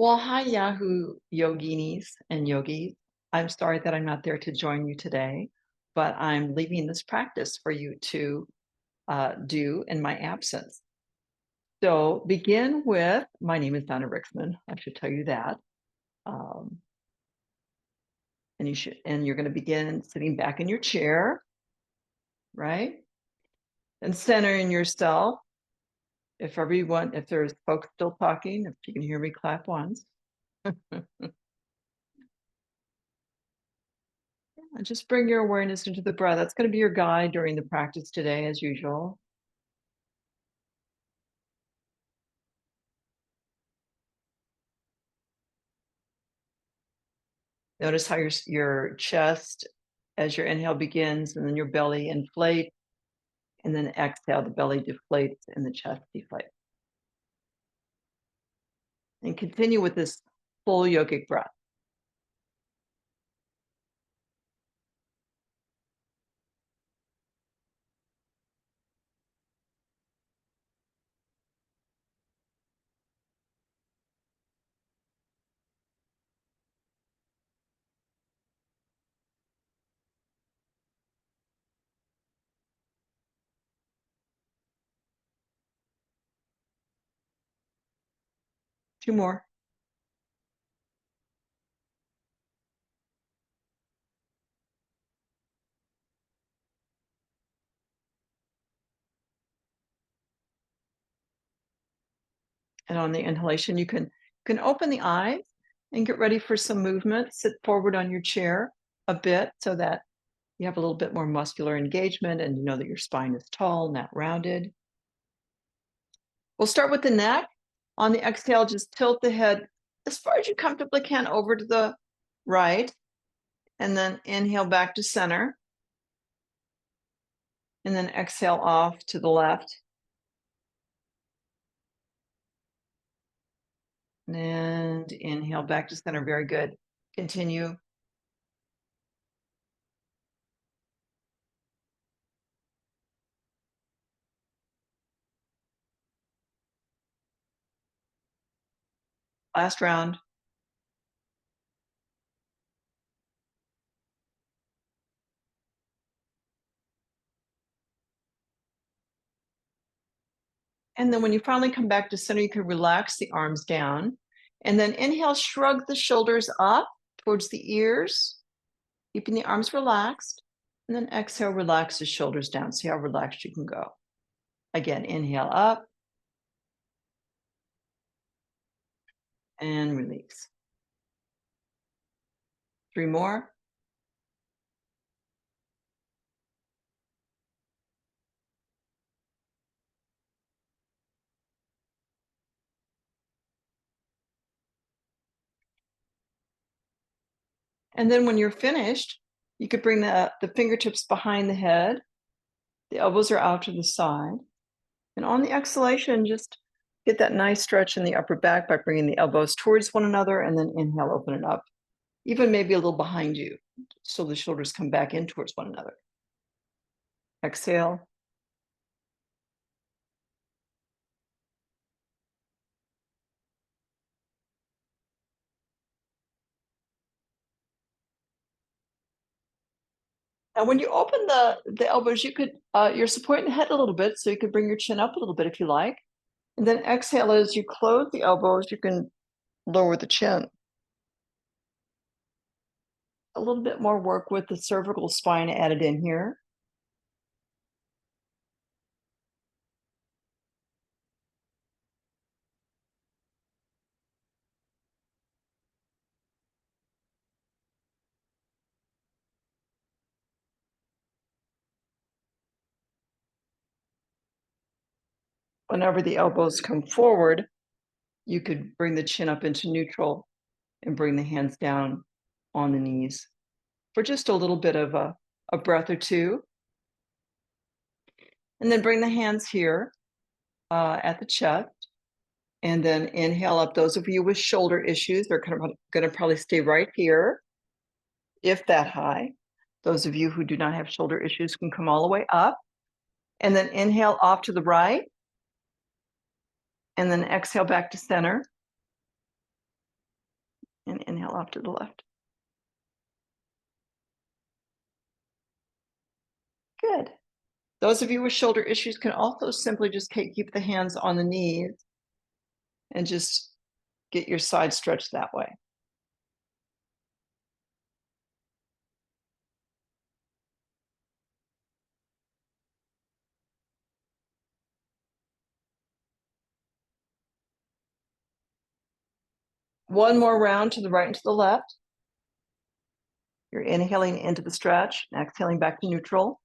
Well, hi, Yahoo yoginis and yogis. I'm sorry that I'm not there to join you today, but I'm leaving this practice for you to do in my absence. So begin with, my name is Donna Rixmann. I should tell you that. Um, and you're going to begin sitting back in your chair, right? And centering yourself. If there's folks still talking, if you can hear me, clap once. And just bring your awareness into the breath. That's going to be your guide during the practice today, as usual. Notice how your chest, as your inhale begins, and then your belly inflates, and then exhale, the belly deflates and the chest deflates. And continue with this full yogic breath. Two more. And on the inhalation, you can open the eyes and get ready for some movement. Sit forward on your chair a bit so that you have a little bit more muscular engagement and you know that your spine is tall, not rounded. We'll start with the neck. On the exhale, just tilt the head as far as you comfortably can over to the right, and then inhale back to center, and then exhale off to the left. And inhale back to center. Very good. Continue. Last round. And then when you finally come back to center, you can relax the arms down. And then inhale, shrug the shoulders up towards the ears, keeping the arms relaxed. And then exhale, relax the shoulders down. See how relaxed you can go. Again, inhale up and release. 3 more. And then when you're finished, you could bring the fingertips behind the head. The elbows are out to the side. And on the exhalation, just get that nice stretch in the upper back by bringing the elbows towards one another, and then inhale, open it up. Even maybe a little behind you, so the shoulders come back in towards one another. Exhale. And when you open the elbows, you could, you're supporting the head a little bit, so you could bring your chin up a little bit if you like. And then exhale, as you close the elbows, you can lower the chin. A little bit more work with the cervical spine added in here. Whenever the elbows come forward, you could bring the chin up into neutral and bring the hands down on the knees for just a little bit of a breath or two. And then bring the hands here at the chest. And then inhale up. Those of you with shoulder issues, they're kind of going to probably stay right here, if that high. Those of you who do not have shoulder issues can come all the way up. And then inhale off to the right. And then exhale back to center. And inhale off to the left. Good. Those of you with shoulder issues can also simply just keep the hands on the knees and just get your side stretched that way. One more round to the right and to the left. You're inhaling into the stretch, and exhaling back to neutral.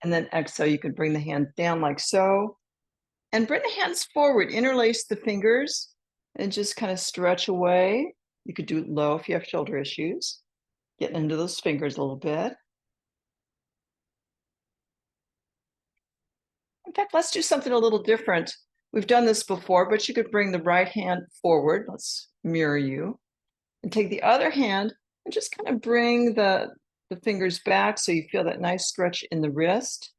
And then exhale, you can bring the hands down like so. And bring the hands forward, interlace the fingers, and just kind of stretch away. You could do it low if you have shoulder issues. Getting into those fingers a little bit. In fact, let's do something a little different. We've done this before, but you could bring the right hand forward. Let's mirror you. And take the other hand and just kind of bring the fingers back so you feel that nice stretch in the wrist.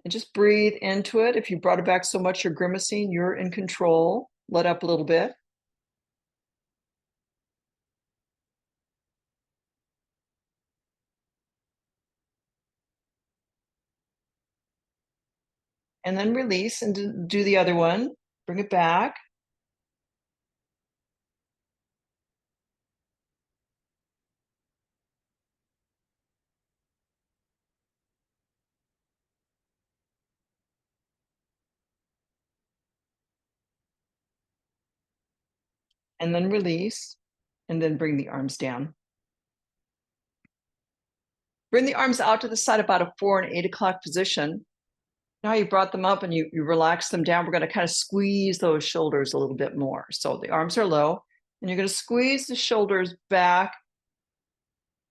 And just breathe into it. If you brought it back so much you're grimacing, you're in control. Let up a little bit. And then release and do the other one. Bring it back. And then release. And then bring the arms down. Bring the arms out to the side about a 4 and 8 o'clock position. Now you brought them up and you relax them down. We're going to kind of squeeze those shoulders a little bit more. So the arms are low, and you're going to squeeze the shoulders back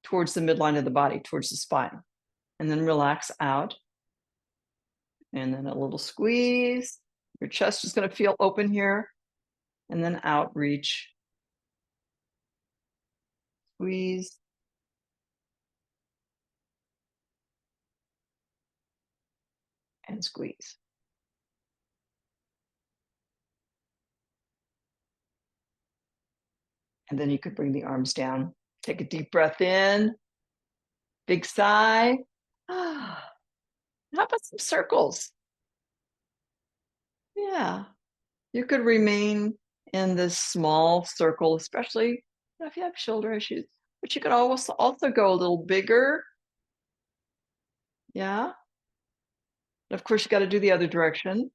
towards the midline of the body, towards the spine. And then relax out. And then a little squeeze. Your chest is going to feel open here. And then out, reach. Squeeze. And squeeze. And then you could bring the arms down. Take a deep breath in. Big sigh. How about some circles? Yeah. You could remain in this small circle, especially if you have shoulder issues, but you could also go a little bigger. Yeah. And of course, you got to do the other direction.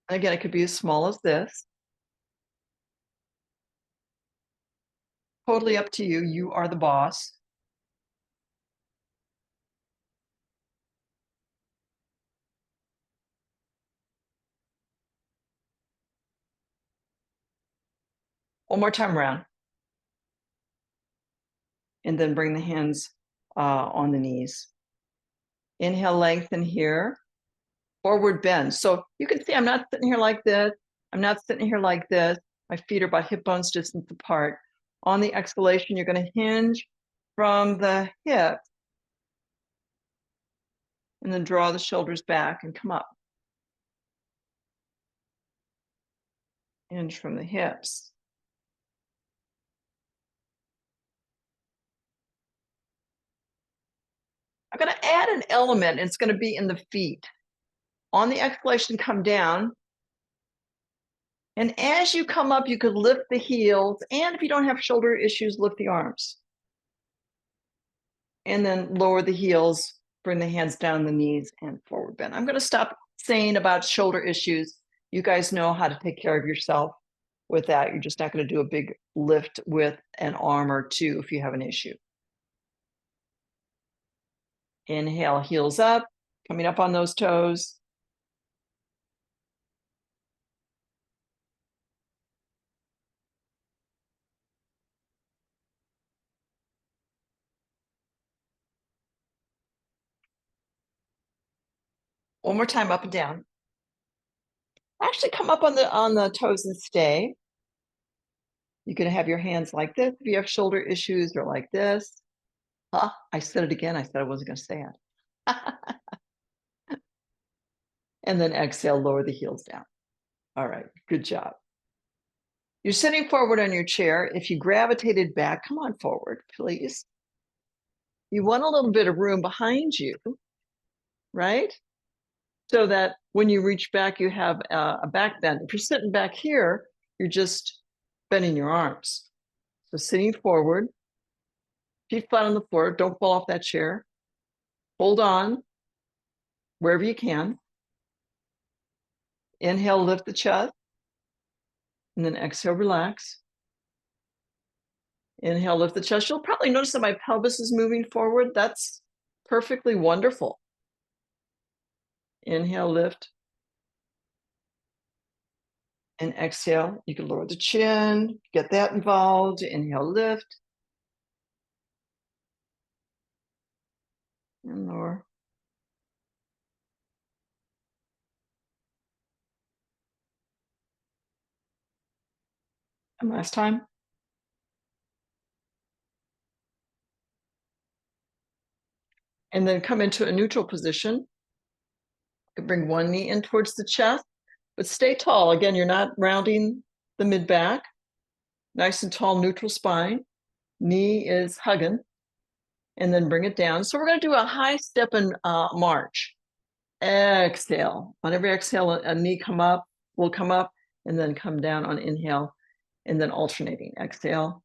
And again, it could be as small as this. Totally up to you. You are the boss. One more time around. And then bring the hands on the knees. Inhale, lengthen here. Forward bend. So you can see I'm not sitting here like this. I'm not sitting here like this. My feet are about hip bones distance apart. On the exhalation, you're going to hinge from the hip and then draw the shoulders back and come up. Hinge from the hips. I'm going to add an element. It's going to be in the feet. On the exhalation, come down. And as you come up, you could lift the heels. And if you don't have shoulder issues, lift the arms. And then lower the heels, bring the hands down the knees and forward bend. I'm going to stop saying about shoulder issues. You guys know how to take care of yourself with that. You're just not going to do a big lift with an arm or two if you have an issue. Inhale, heels up, coming up on those toes. One more time, up and down. Actually, come up on the toes and stay. You can have your hands like this if you have shoulder issues, or like this. I said it again. I said I wasn't going to say it. And then exhale, lower the heels down. All right, good job. You're sitting forward on your chair. If you gravitated back, come on forward, please. You want a little bit of room behind you, right? So that when you reach back, you have a back bend. If you're sitting back here, you're just bending your arms. So sitting forward, feet flat on the floor, don't fall off that chair. Hold on wherever you can. Inhale, lift the chest. And then exhale, relax. Inhale, lift the chest. You'll probably notice that my pelvis is moving forward. That's perfectly wonderful. Inhale, lift. And exhale, you can lower the chin, get that involved. Inhale, lift. And lower. And last time. And then come into a neutral position. You can bring one knee in towards the chest, but stay tall. Again, you're not rounding the mid-back. Nice and tall, neutral spine. Knee is hugging. And then bring it down. So we're going to do a high step and march. Exhale. On every exhale, a knee will come up, and then come down on inhale, and then alternating. Exhale.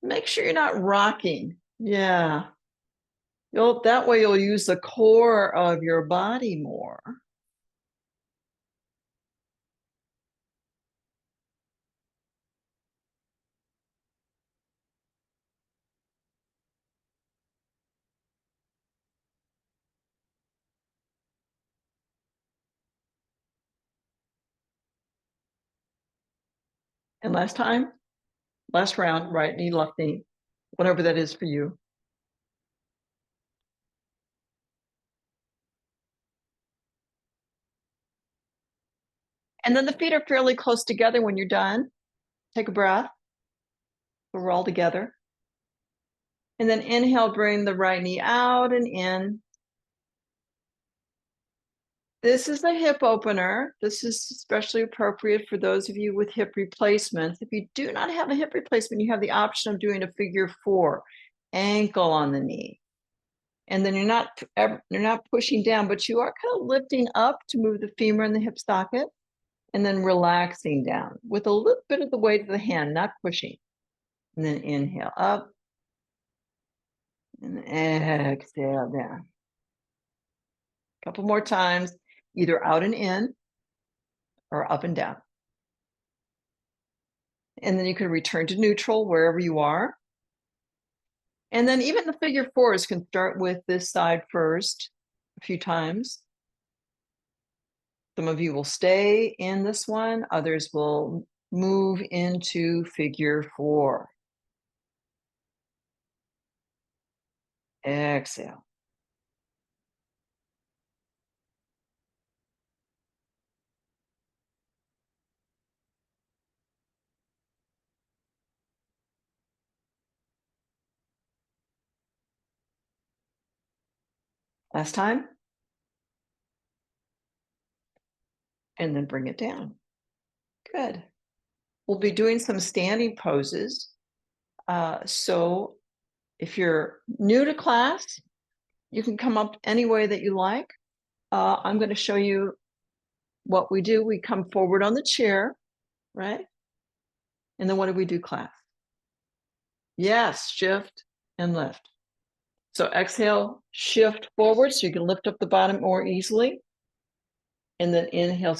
Make sure you're not rocking. Yeah. That way you'll use the core of your body more. And last time, last round, right knee, left knee, whatever that is for you. And then the feet are fairly close together when you're done. Take a breath. So we're all together. And then inhale, bring the right knee out and in. This is a hip opener. This is especially appropriate for those of you with hip replacements. If you do not have a hip replacement, you have the option of doing a figure 4, ankle on the knee. And then you're not pushing down, but you are kind of lifting up to move the femur and the hip socket, and then relaxing down with a little bit of the weight of the hand, not pushing. And then inhale up and exhale down. A couple more times, either out and in or up and down. And then you can return to neutral wherever you are. And then even the figure 4s can start with this side first a few times. Some of you will stay in this one, others will move into figure 4. Exhale. Last time. And then bring it down. Good. We'll be doing some standing poses. So if you're new to class, you can come up any way that you like. I'm going to show you what we do. We come forward on the chair, right? And then what do we do, class? Yes, shift and lift. So exhale, shift forward so you can lift up the bottom more easily. And then inhale,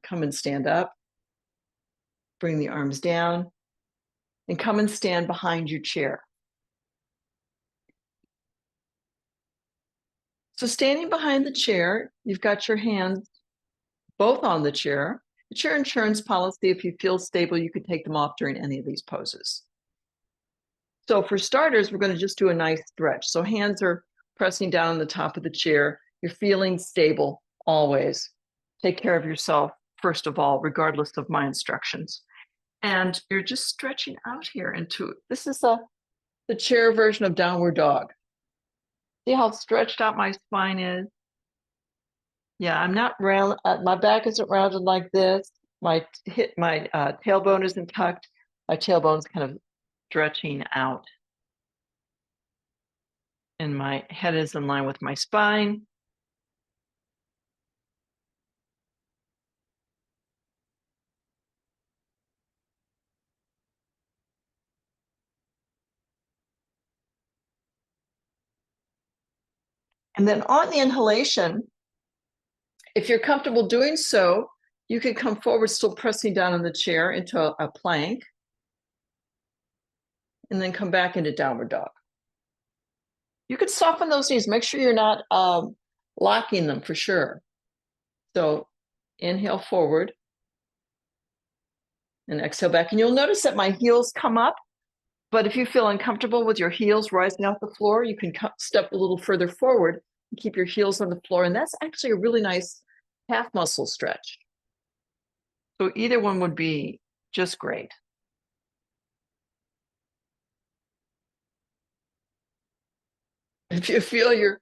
come and stand up. Bring the arms down and come and stand behind your chair. So standing behind the chair, you've got your hands both on the chair. It's your insurance policy. If you feel stable, you could take them off during any of these poses. So for starters, we're going to just do a nice stretch. So hands are pressing down on the top of the chair. You're feeling stable always. Take care of yourself, first of all, regardless of my instructions. And you're just stretching out here into, this is the chair version of downward dog. See how stretched out my spine is? Yeah, I'm not round. My back isn't rounded like this. My tailbone isn't tucked. My tailbone's kind of stretching out. And my head is in line with my spine. And then on the inhalation, if you're comfortable doing so, you could come forward, still pressing down on the chair into a plank, and then come back into downward dog. You could soften those knees. Make sure you're not locking them for sure. So inhale forward and exhale back. And you'll notice that my heels come up, but if you feel uncomfortable with your heels rising off the floor, you can step a little further forward and keep your heels on the floor. And that's actually a really nice calf muscle stretch. So either one would be just great. If you feel your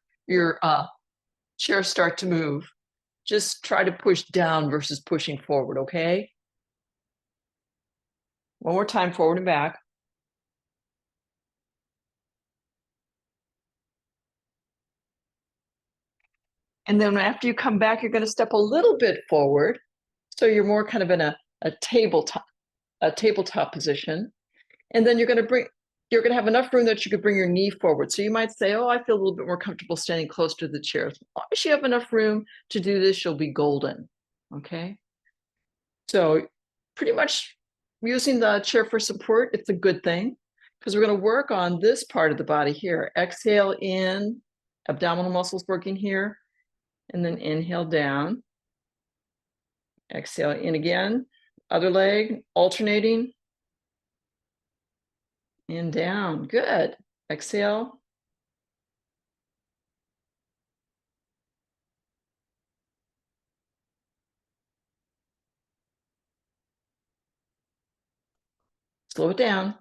chair start to move, just try to push down versus pushing forward, okay? One more time, forward and back. And then after you come back, you're going to step a little bit forward. So you're more kind of in a tabletop position. And then you're going to have enough room that you could bring your knee forward. So you might say, oh, I feel a little bit more comfortable standing close to the chair. As long as you have enough room to do this, you'll be golden. Okay. So pretty much using the chair for support, it's a good thing because we're going to work on this part of the body here. Exhale in, abdominal muscles working here, and then inhale down. Exhale in again, other leg, alternating, and down. Good. Exhale. Slow it down.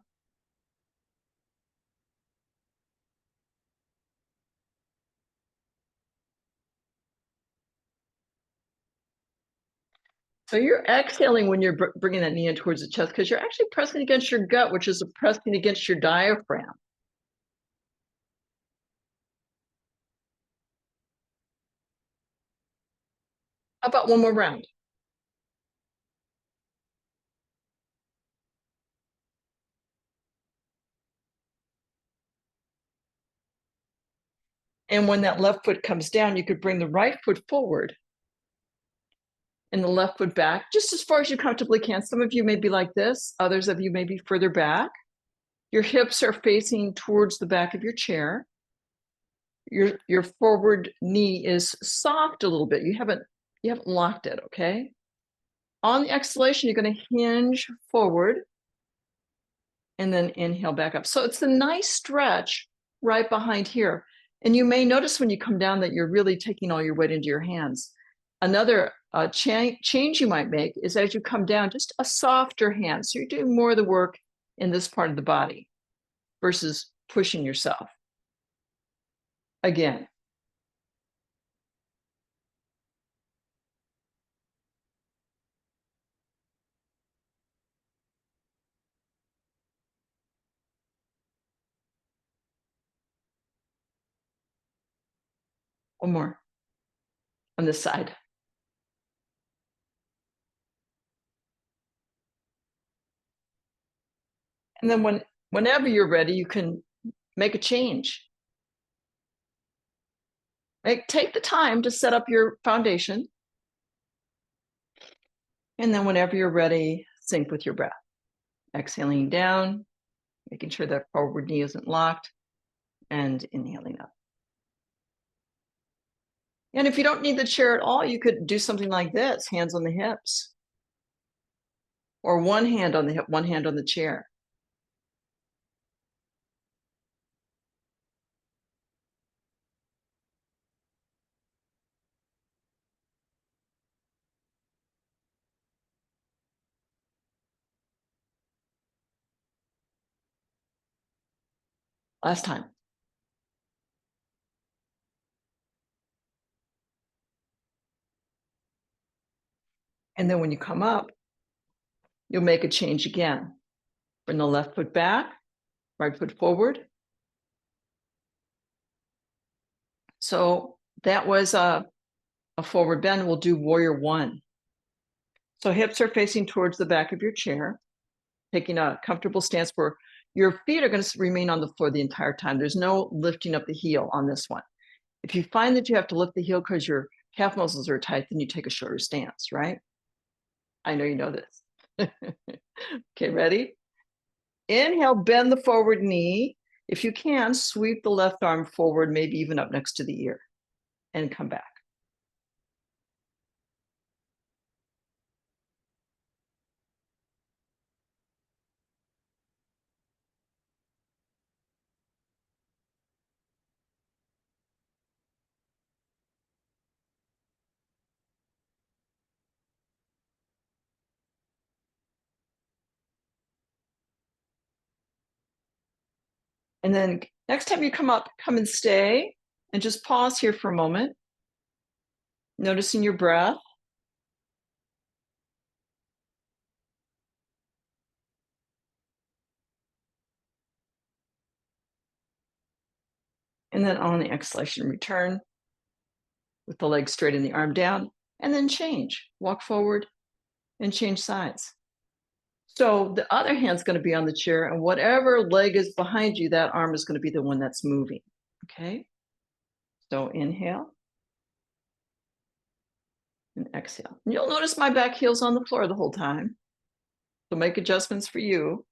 So you're exhaling when you're bringing that knee in towards the chest because you're actually pressing against your gut, which is pressing against your diaphragm. How about one more round? And when that left foot comes down, you could bring the right foot forward and the left foot back just as far as you comfortably can. Some of you may be like this. Others of you may be further back. Your hips are facing towards the back of your chair. Your forward knee is soft a little bit. You haven't locked it, okay? On the exhalation, you're going to hinge forward and then inhale back up. So it's a nice stretch right behind here. And you may notice when you come down that you're really taking all your weight into your hands. Another change you might make is as you come down, just a softer hand. So you're doing more of the work in this part of the body versus pushing yourself. Again. One more on this side. And then whenever you're ready, you can make a change. Take the time to set up your foundation. And then whenever you're ready, sync with your breath. Exhaling down, making sure that forward knee isn't locked, and inhaling up. And if you don't need the chair at all, you could do something like this, hands on the hips. Or one hand on the hip, one hand on the chair. Last time. And then when you come up, you'll make a change again. Bring the left foot back, right foot forward. So that was a forward bend. We'll do warrior one. So hips are facing towards the back of your chair, taking a comfortable stance where your feet are going to remain on the floor the entire time. There's no lifting up the heel on this one. If you find that you have to lift the heel because your calf muscles are tight, then you take a shorter stance, right? I know you know this. Okay, ready? Inhale, bend the forward knee. If you can, sweep the left arm forward, maybe even up next to the ear, and come back. And then next time you come up, come and stay, and just pause here for a moment, noticing your breath. And then on the exhalation, return with the leg straight and the arm down, and then change. Walk forward and change sides. So the other hand's going to be on the chair, and whatever leg is behind you, that arm is going to be the one that's moving. Okay? So inhale and exhale. And you'll notice my back heel's on the floor the whole time. So make adjustments for you.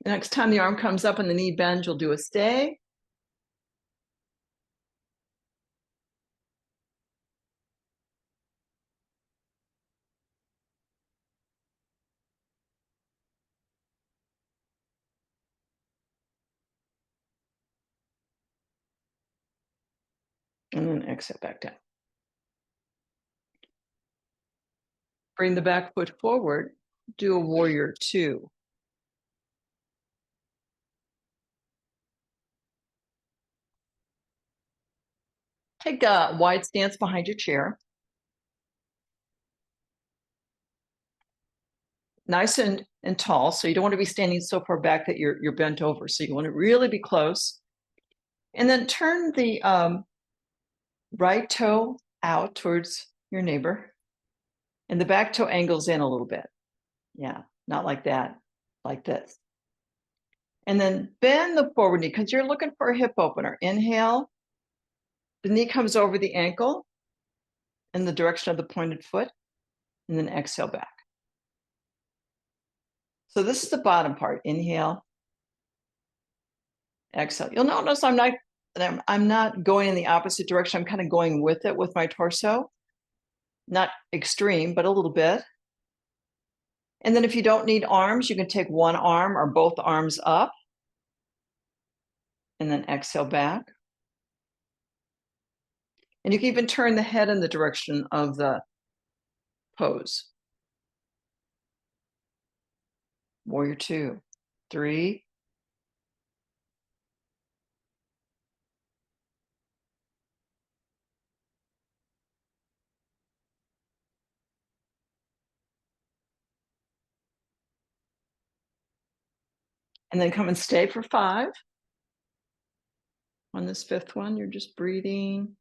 The next time the arm comes up and the knee bends, you'll do a stay. And then exhale back down. Bring the back foot forward. Do a warrior two. Take a wide stance behind your chair. Nice and tall. So you don't want to be standing so far back that you're bent over. So you want to really be close. And then turn the right toe out towards your neighbor. And the back toe angles in a little bit. Yeah, not like that, like this. And then bend the forward knee because you're looking for a hip opener. Inhale. The knee comes over the ankle in the direction of the pointed foot. And then exhale back. So this is the bottom part. Inhale. Exhale. You'll notice I'm not going in the opposite direction. I'm kind of going with it with my torso. Not extreme, but a little bit. And then if you don't need arms, you can take one arm or both arms up. And then exhale back. And you can even turn the head in the direction of the pose. Warrior two, three, and then come and stay for five. On this fifth one, you're just breathing,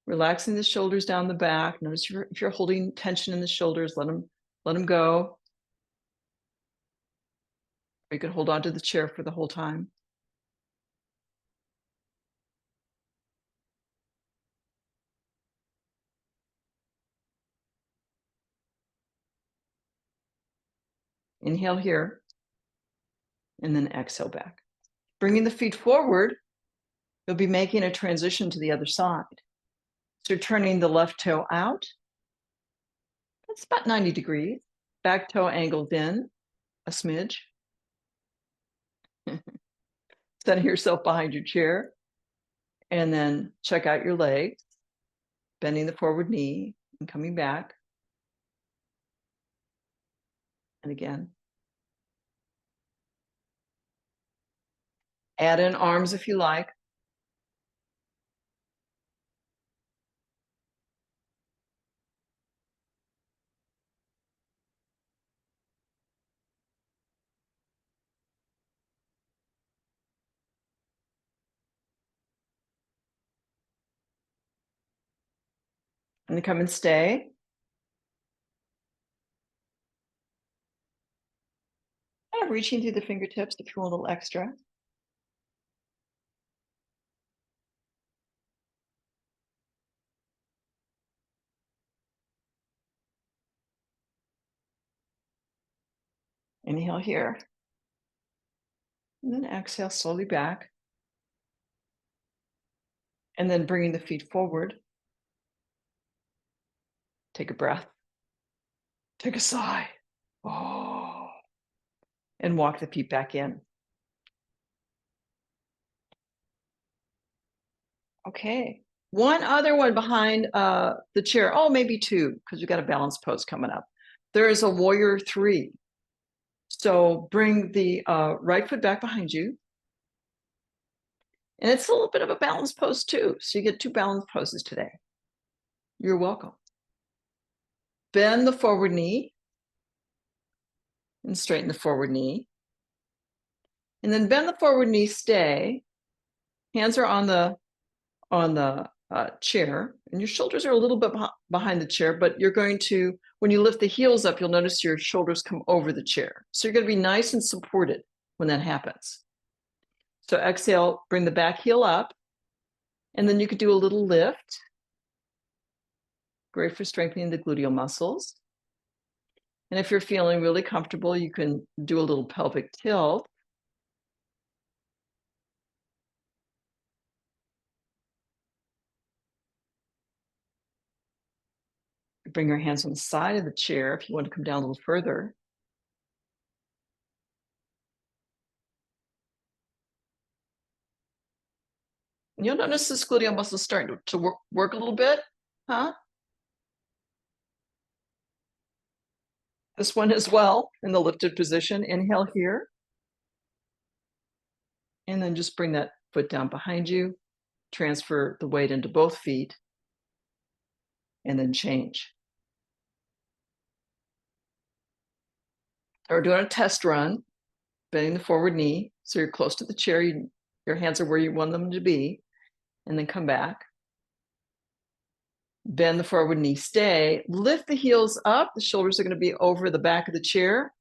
relaxing the shoulders down the back. Notice if you're holding tension in the shoulders, let them go. Or you could hold on to the chair for the whole time. Inhale here, and then exhale back. Bringing the feet forward, you'll be making a transition to the other side. So turning the left toe out. That's about 90 degrees. Back toe angled in a smidge. center yourself behind your chair, and then check out your legs, bending the forward knee and coming back. And again. Add in arms if you like. And then come and stay. Kind of reaching through the fingertips to feel a little extra. Inhale here. And then exhale slowly back. And then bringing the feet forward. Take a breath. Take a sigh. Oh. And walk the feet back in. Okay. One other one behind the chair. Oh, maybe two, because we've got a balance pose coming up. There is a warrior 3. So bring the right foot back behind you. And it's a little bit of a balance pose too. So you get 2 balance poses today. You're welcome. Bend the forward knee and straighten the forward knee. And then bend the forward knee, stay. Hands are on the chair, and your shoulders are a little bit behind the chair, but you're going to, when you lift the heels up, you'll notice your shoulders come over the chair. So you're going to be nice and supported when that happens. So exhale, bring the back heel up, and then you could do a little lift. Great for strengthening the gluteal muscles. And if you're feeling really comfortable, you can do a little pelvic tilt. Bring your hands on the side of the chair if you want to come down a little further. And you'll notice this gluteal muscle starting to work a little bit, huh? This one as well in the lifted position. Inhale here. And then just bring that foot down behind you. Transfer the weight into both feet. And then change. So we're doing a test run, bending the forward knee. So you're close to the chair. Your hands are where you want them to be. And then come back. Bend the forward knee, stay. Lift the heels up. The shoulders are going to be over the back of the chair.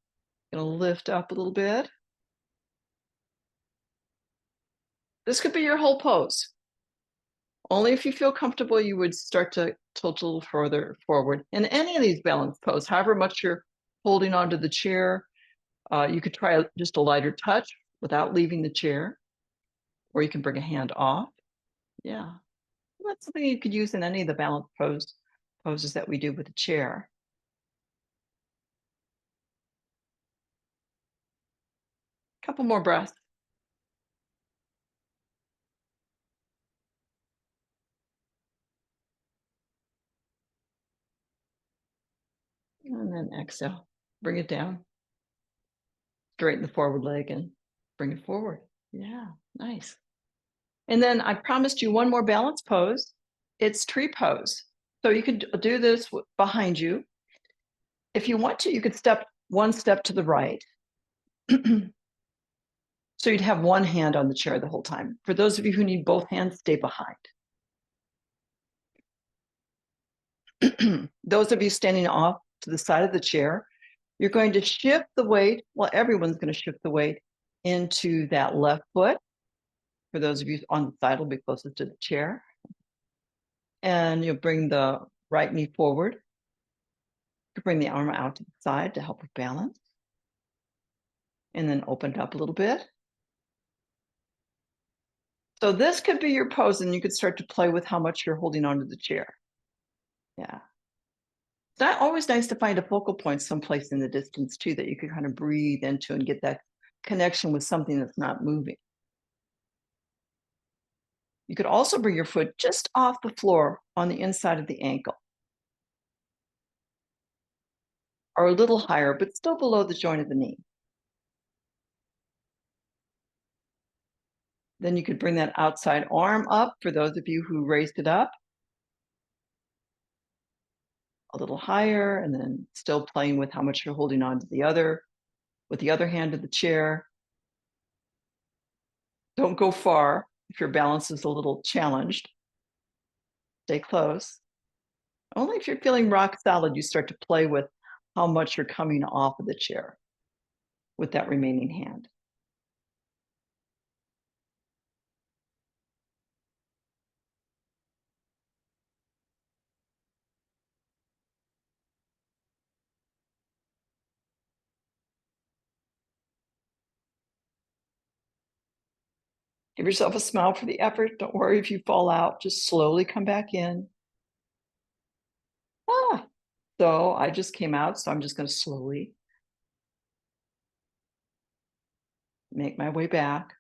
Going to lift up a little bit. This could be your whole pose. Only if you feel comfortable, you would start to tilt a little further forward. In any of these balance poses, however much you're holding onto the chair, you could try just a lighter touch without leaving the chair, or you can bring a hand off. Yeah, that's something you could use in any of the balance poses that we do with the chair. Couple more breaths. And then exhale, bring it down. Straighten the forward leg and bring it forward. Yeah, nice. And then I promised you one more balance pose. It's tree pose. So you could do this behind you. If you want to, you could step one step to the right. So you'd have one hand on the chair the whole time. For those of you who need both hands, stay behind. Those of you standing off to the side of the chair, you're going to shift the weight. Well, everyone's going to shift the weight into that left foot. For those of you on the side, will be closest to the chair. And you'll bring the right knee forward. You bring the arm out to the side to help with balance. And then open it up a little bit. So this could be your pose, and you could start to play with how much you're holding onto the chair. Yeah. It's not always nice to find a focal point someplace in the distance too that you can kind of breathe into and get that connection with something that's not moving. You could also bring your foot just off the floor on the inside of the ankle, or a little higher, but still below the joint of the knee. Then you could bring that outside arm up for those of you who raised it up a little higher, and then still playing with how much you're holding on to with the other hand of the chair. Don't go far if your balance is a little challenged. Stay close. Only if you're feeling rock solid, you start to play with how much you're coming off of the chair with that remaining hand. Give yourself a smile for the effort. Don't worry if you fall out. Just slowly come back in. So I just came out, so I'm just going to slowly make my way back.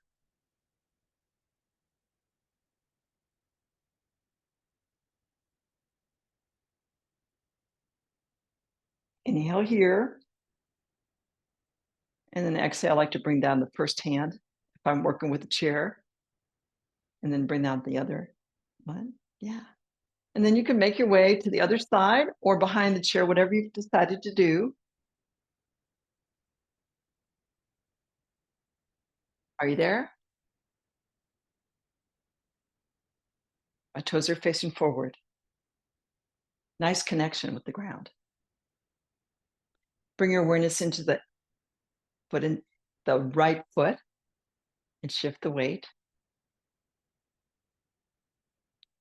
Inhale here. And then exhale, I like to bring down the first hand if I'm working with the chair. And then bring down the other one. Yeah. And then you can make your way to the other side or behind the chair, whatever you've decided to do. Are you there? My toes are facing forward. Nice connection with the ground. Bring your awareness into the foot in the right foot and shift the weight.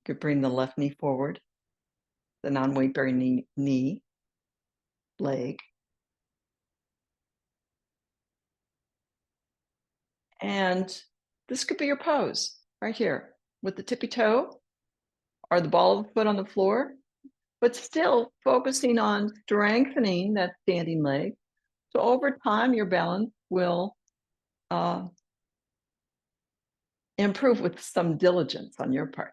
You could bring the left knee forward, the non-weight bearing knee, leg. And this could be your pose right here with the tippy toe or the ball of the foot on the floor, but still focusing on strengthening that standing leg. So over time, your balance will improve with some diligence on your part.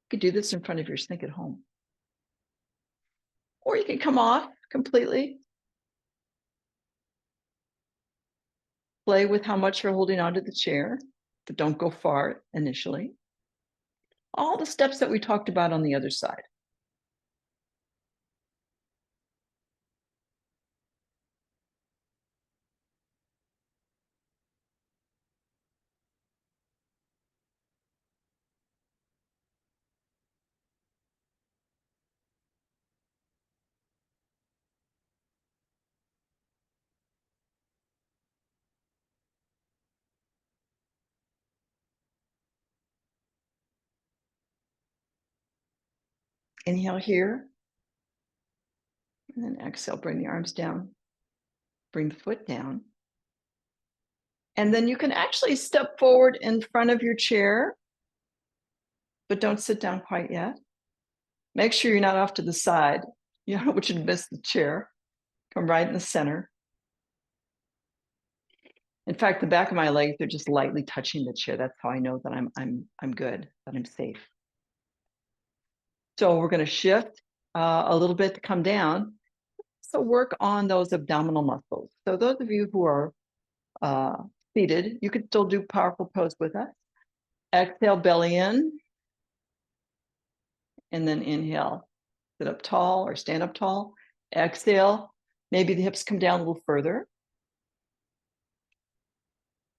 You could do this in front of your sink at home. Or you can come off completely. Play with how much you're holding onto the chair, but don't go far initially. All the steps that we talked about on the other side. Inhale here. And then exhale, bring the arms down. Bring the foot down. And then you can actually step forward in front of your chair, but don't sit down quite yet. Make sure you're not off to the side. You don't want you to miss the chair. Come right in the center. In fact, the back of my legs are just lightly touching the chair. That's how I know that I'm good, that I'm safe. So we're going to shift a little bit to come down. So work on those abdominal muscles. So those of you who are seated, you can still do powerful pose with us. Exhale, belly in, and then inhale. Sit up tall or stand up tall. Exhale, maybe the hips come down a little further.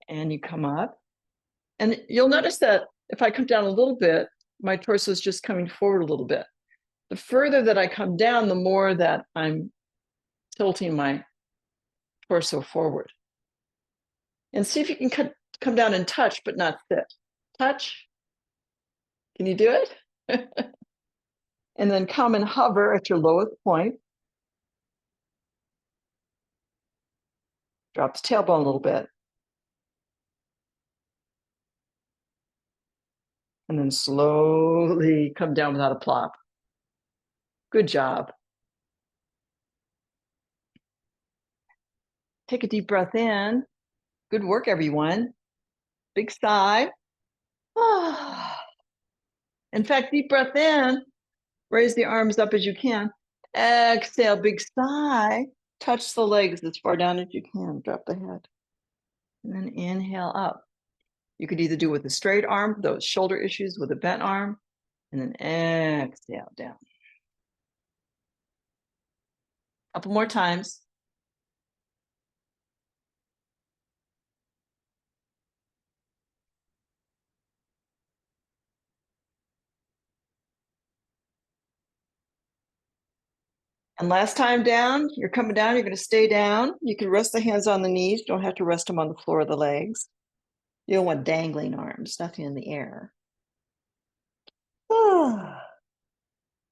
And you come up. And you'll notice that if I come down a little bit, my torso is just coming forward a little bit. The further that I come down, the more that I'm tilting my torso forward. And see if you can come down and touch, but not sit. Touch. Can you do it? And then come and hover at your lowest point. Drop the tailbone a little bit. And then slowly come down without a plop. Good job. Take a deep breath in. Good work, everyone. Big sigh. In fact, deep breath in, raise the arms up as you can. Exhale, big sigh. Touch the legs as far down as you can. Drop the head. And then inhale up. You could either do with a straight arm, those shoulder issues with a bent arm, and then exhale down. A couple more times. And last time down, you're coming down, you're going to stay down. You can rest the hands on the knees. You don't have to rest them on the floor of the legs. You don't want dangling arms, nothing in the air.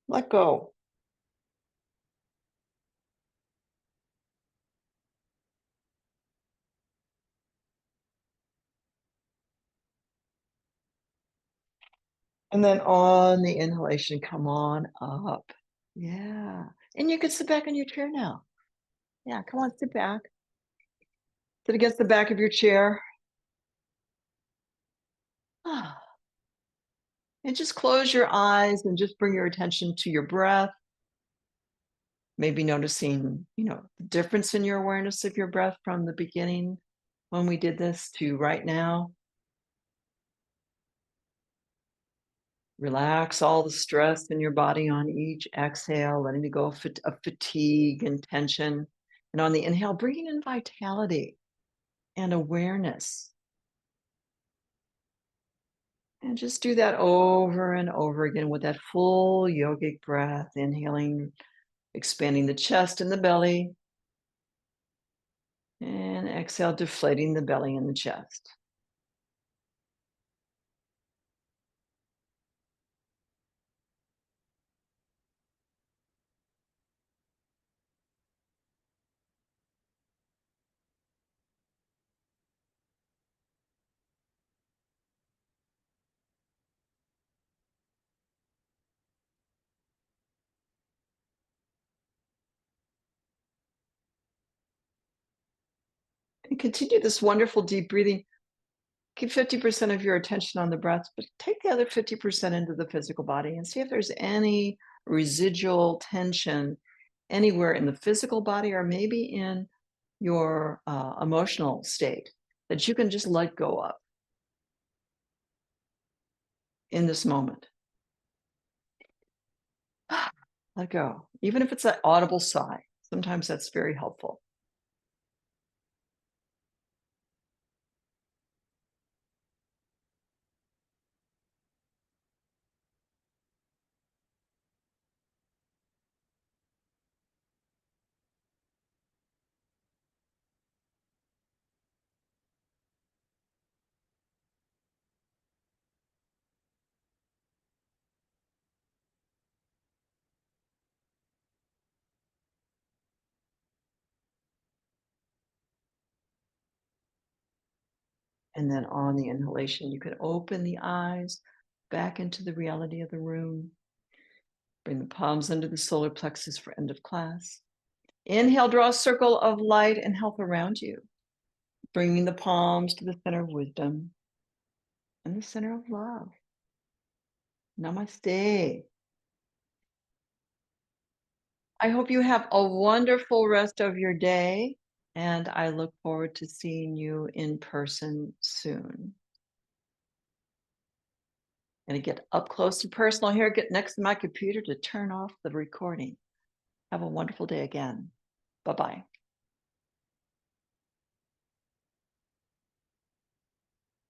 Let go. And then on the inhalation, come on up. Yeah. And you can sit back in your chair now. Yeah, come on, sit back. Sit against the back of your chair. And just close your eyes and just bring your attention to your breath. Maybe noticing, the difference in your awareness of your breath from the beginning when we did this to right now. Relax all the stress in your body on each exhale, letting it go of fatigue and tension. And on the inhale, bringing in vitality and awareness. And just do that over and over again with that full yogic breath, inhaling, expanding the chest and the belly. And exhale, deflating the belly and the chest. And continue this wonderful deep breathing. Keep 50% of your attention on the breath, but take the other 50% into the physical body and see if there's any residual tension anywhere in the physical body or maybe in your emotional state that you can just let go of in this moment. Let go, even if it's an audible sigh. Sometimes that's very helpful. And then on the inhalation, you can open the eyes back into the reality of the room. Bring the palms under the solar plexus for end of class. Inhale, draw a circle of light and health around you, bringing the palms to the center of wisdom and the center of love. Namaste. I hope you have a wonderful rest of your day, and I look forward to seeing you in person soon. And to get up close and personal here, get next to my computer to turn off the recording. Have a wonderful day again. Bye-bye.